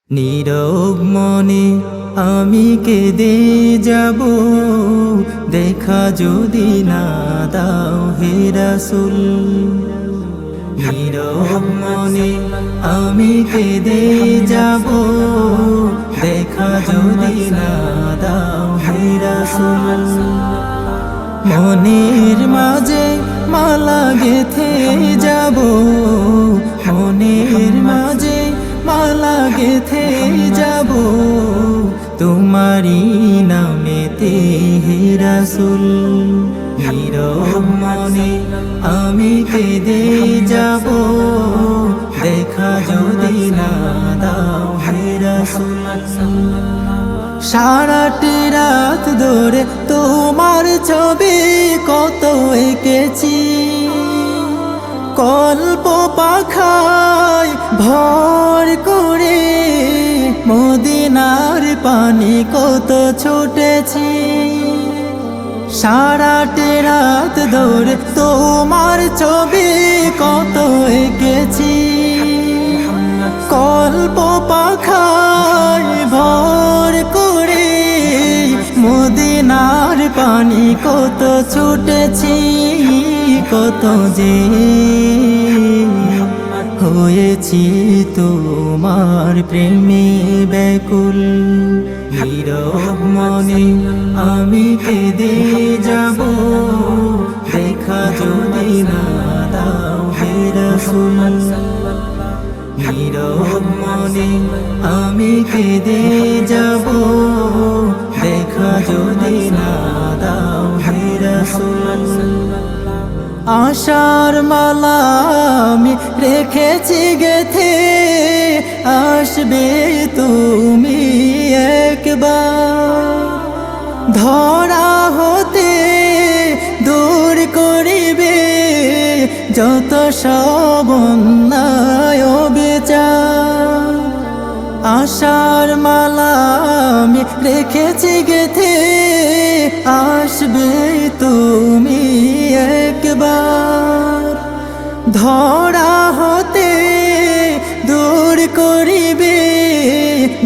নীরব মনে আমি কেঁদে যাব, দেখা যদি না দাও হে রাসূল। নীরব মনে আমি কেঁদে যাব, দেখা যদি না দাও হে রাসূল। মনের মাঝে মালা গেথে যাব, মনের মাঝে মালা গেথে যাব, তোমারি নামেতে হে রাসূল। নীরব মনে আমি কেঁদে যাব, দেখা যদি না দাও হে রাসূল। সারাটি রাত ধরে তোমার ছবি কত এঁকেছি, কল্প পাখায় ভর করে মদিনার পানি কত ছুটেছি। সারাটি রাত ধরে তোমার ছবি কত এঁকেছি, কল্প পাখায় ভর করে মদিনার পানি কত ছুটেছি। কত যে হয়েছি তোমার প্রেমে ব্যাকুল। নীরব মনে আমি কেঁদে যাব, দেখা যদি না দাও হে রাসূল। নীরব মনে আমি কেঁদে যাব, দেখা যদি না দাও হে রাসূল। আশার মালা আমি রেখেছি গেথে, আসবে তুমি একবার। ধরা হতে দূর করিবে যত সব অন্যায় বিচার। আশার মালা আমি রেখেছি গেথে, আসবে তুমি একবার। ধরা হতে দূর করিবে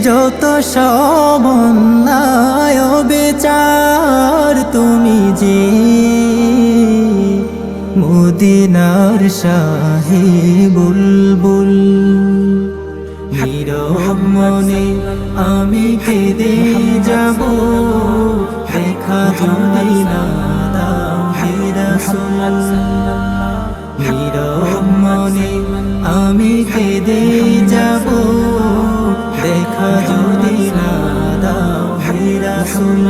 যত সব অন্যায় বিচার। তুমি যে মদিনার শাহে বুলবুল। নীরব মনে আমি কেঁদে যাব, দেখা যদি না দাও হে রাসূল। নীরব মনে আমি কেঁদে যাব, দেখা যদি না দাও হে রাসূল।